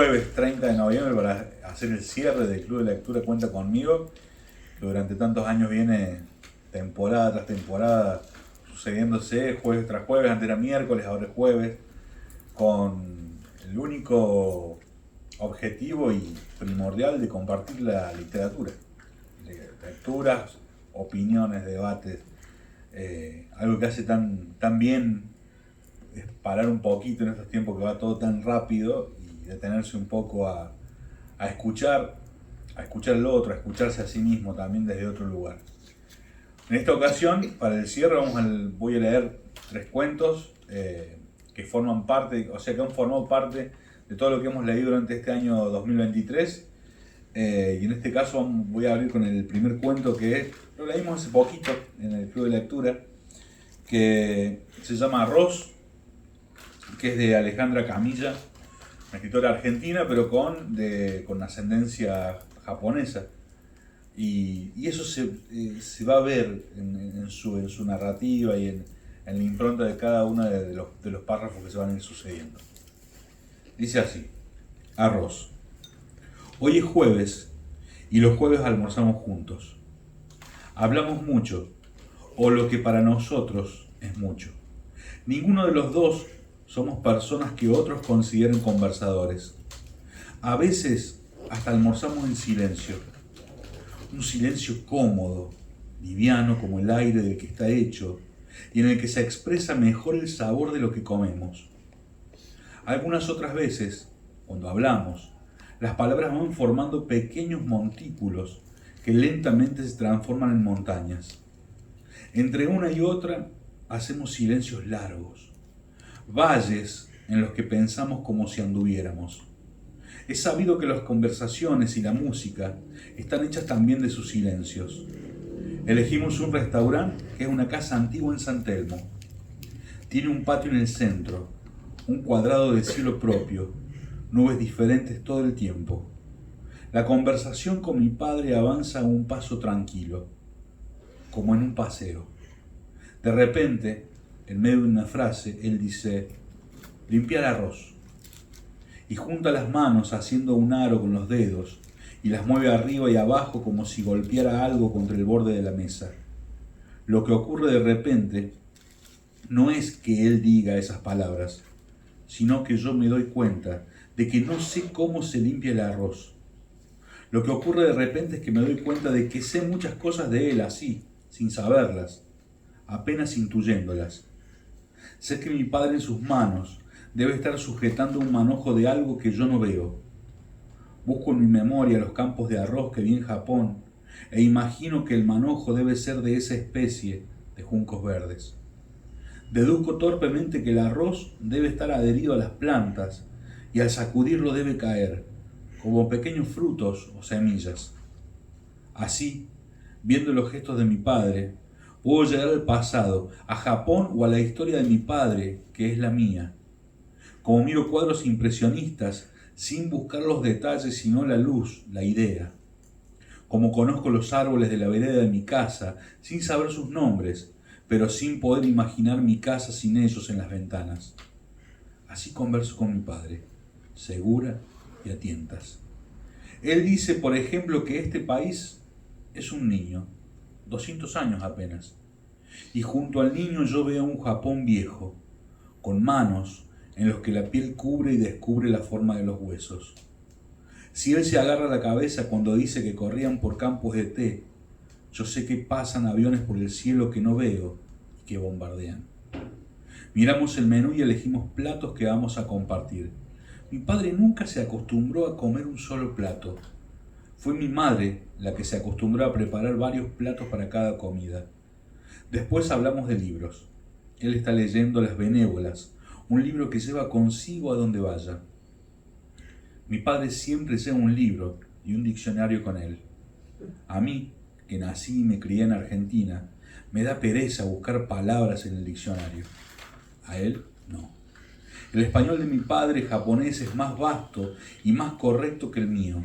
jueves 30 de noviembre para hacer el cierre del Club de Lectura Cuenta Conmigo, que durante tantos años viene temporada tras temporada sucediéndose jueves tras jueves. Antes era miércoles, ahora es jueves, con el único objetivo y primordial de compartir la literatura. Lecturas, opiniones, debates, algo que hace tan bien es parar un poquito en estos tiempos que va todo tan rápido y detenerse un poco a escuchar, a escuchar al otro, a escucharse a sí mismo también desde otro lugar. En esta ocasión, para el cierre, voy a leer 3 cuentos que forman parte, o sea, que han formado parte de todo lo que hemos leído durante este año 2023. Y en este caso voy a abrir con el primer cuento que lo leímos hace poquito en el Club de Lectura, que se llama Arroz, que es de Alejandra Camilla, una escritora argentina, pero con ascendencia japonesa. Y eso se va a ver en su narrativa y en la impronta de cada uno de los párrafos que se van a ir sucediendo. Dice así: Arroz. Hoy es jueves y los jueves almorzamos juntos. Hablamos mucho, o lo que para nosotros es mucho. Ninguno de los dos somos personas que otros consideren conversadores. A veces hasta almorzamos en silencio. Un silencio cómodo, liviano como el aire del que está hecho y en el que se expresa mejor el sabor de lo que comemos. Algunas otras veces, cuando hablamos, las palabras van formando pequeños montículos que lentamente se transforman en montañas. Entre una y otra hacemos silencios largos, valles en los que pensamos como si anduviéramos. Es sabido que las conversaciones y la música están hechas también de sus silencios. Elegimos un restaurante que es una casa antigua en San Telmo. Tiene un patio en el centro, un cuadrado de cielo propio, nubes diferentes todo el tiempo. La conversación con mi padre avanza a un paso tranquilo, como en un paseo. De repente, en medio de una frase, él dice: limpiar arroz. Y junta las manos haciendo un aro con los dedos y las mueve arriba y abajo como si golpeara algo contra el borde de la mesa. Lo que ocurre de repente no es que él diga esas palabras, sino que yo me doy cuenta de que no sé cómo se limpia el arroz. Lo que ocurre de repente es que me doy cuenta de que sé muchas cosas de él así, sin saberlas, apenas intuyéndolas. Sé que mi padre en sus manos debe estar sujetando un manojo de algo que yo no veo. Busco en mi memoria los campos de arroz que vi en Japón e imagino que el manojo debe ser de esa especie de juncos verdes. Deduzco torpemente que el arroz debe estar adherido a las plantas y al sacudirlo debe caer, como pequeños frutos o semillas. Así, viendo los gestos de mi padre, puedo llegar al pasado, a Japón o a la historia de mi padre, que es la mía. Como miro cuadros impresionistas, sin buscar los detalles sino la luz, la idea. Como conozco los árboles de la vereda de mi casa, sin saber sus nombres, pero sin poder imaginar mi casa sin ellos en las ventanas. Así converso con mi padre, segura y a tientas. Él dice, por ejemplo, que este país es un niño, 200 años apenas, y junto al niño yo veo un Japón viejo, con manos en los que la piel cubre y descubre la forma de los huesos. Si él se agarra la cabeza cuando dice que corrían por campos de té, yo sé que pasan aviones por el cielo que no veo y que bombardean. Miramos el menú y elegimos platos que vamos a compartir. Mi padre nunca se acostumbró a comer un solo plato. Fue mi madre la que se acostumbró a preparar varios platos para cada comida. Después hablamos de libros. Él está leyendo Las Benévolas, un libro que lleva consigo a donde vaya. Mi padre siempre lleva un libro y un diccionario con él. A mí, que nací y me crié en Argentina, me da pereza buscar palabras en el diccionario. A él, no. El español de mi padre japonés es más vasto y más correcto que el mío.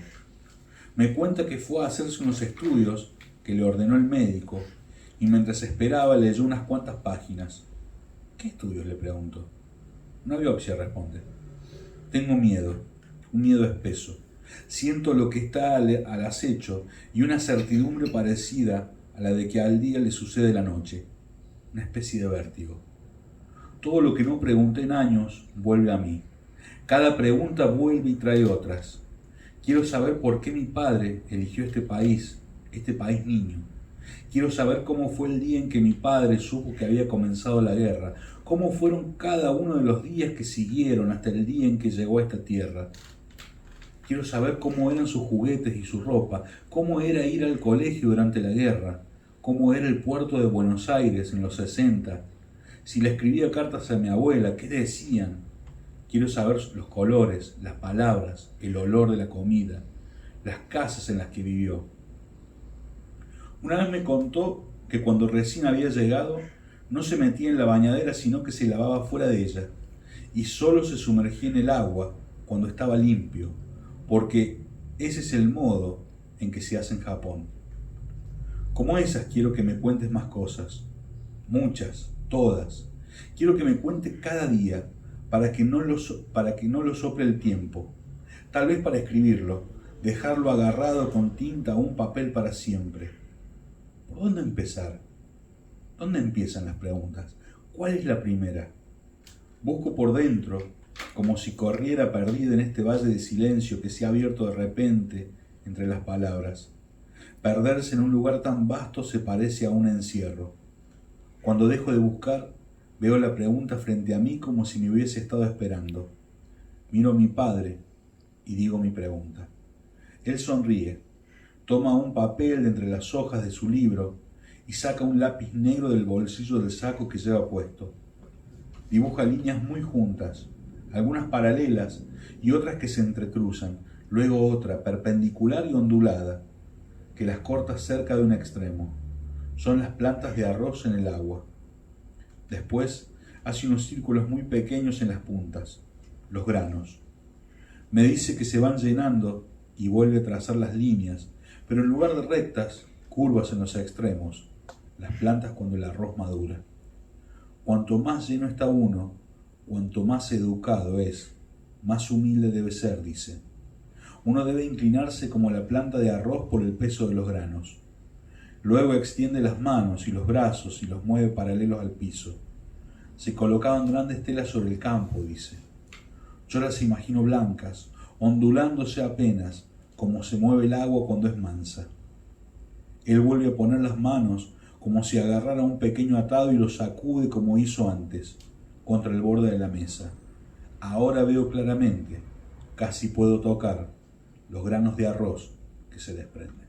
Me cuenta que fue a hacerse unos estudios que le ordenó el médico y mientras esperaba leyó unas cuantas páginas. ¿Qué estudios?, le pregunto. Una biopsia, responde. Tengo miedo. un miedo espeso. Siento lo que está al acecho y una certidumbre parecida a la de que al día le sucede la noche, una especie de vértigo. Todo lo que no pregunté en años vuelve a mí. Cada pregunta vuelve y trae otras. Quiero saber por qué mi padre eligió este país niño. Quiero saber cómo fue el día en que mi padre supo que había comenzado la guerra, cómo fueron cada uno de los días que siguieron hasta el día en que llegó a esta tierra. Quiero saber cómo eran sus juguetes y su ropa, cómo era ir al colegio durante la guerra, cómo era el puerto de Buenos Aires en los 60, si le escribía cartas a mi abuela, qué decían. Quiero saber los colores, las palabras, el olor de la comida, las casas en las que vivió. Una vez me contó que cuando recién había llegado, no se metía en la bañadera sino que se lavaba fuera de ella, y solo se sumergía en el agua cuando estaba limpio, porque ese es el modo en que se hace en Japón. Como esas quiero que me cuentes más cosas, muchas, todas. Quiero que me cuentes cada día para que no lo sople el tiempo, tal vez para escribirlo, dejarlo agarrado con tinta a un papel para siempre. ¿Por dónde empezar? ¿Dónde empiezan las preguntas? ¿Cuál es la primera? Busco por dentro, como si corriera perdida en este valle de silencio que se ha abierto de repente entre las palabras. Perderse en un lugar tan vasto se parece a un encierro. Cuando dejo de buscar, veo la pregunta frente a mí como si me hubiese estado esperando. Miro a mi padre y digo mi pregunta. Él sonríe, toma un papel de entre las hojas de su libro y saca un lápiz negro del bolsillo del saco que lleva puesto. Dibuja líneas muy juntas, algunas paralelas y otras que se entrecruzan, luego otra, perpendicular y ondulada, que las corta cerca de un extremo. Son las plantas de arroz en el agua. Después hace unos círculos muy pequeños en las puntas, los granos. Me dice que se van llenando y vuelve a trazar las líneas, pero en lugar de rectas, curvas en los extremos, las plantas cuando el arroz madura. Cuanto más lleno está uno, cuanto más educado es, más humilde debe ser, dice. Uno debe inclinarse como la planta de arroz por el peso de los granos. Luego extiende las manos y los brazos y los mueve paralelos al piso. Se colocaban grandes telas sobre el campo, dice. Yo las imagino blancas, ondulándose apenas, como se mueve el agua cuando es mansa. Él vuelve a poner las manos como si agarrara un pequeño atado y lo sacude como hizo antes, contra el borde de la mesa. Ahora veo claramente, casi puedo tocar los granos de arroz que se desprenden.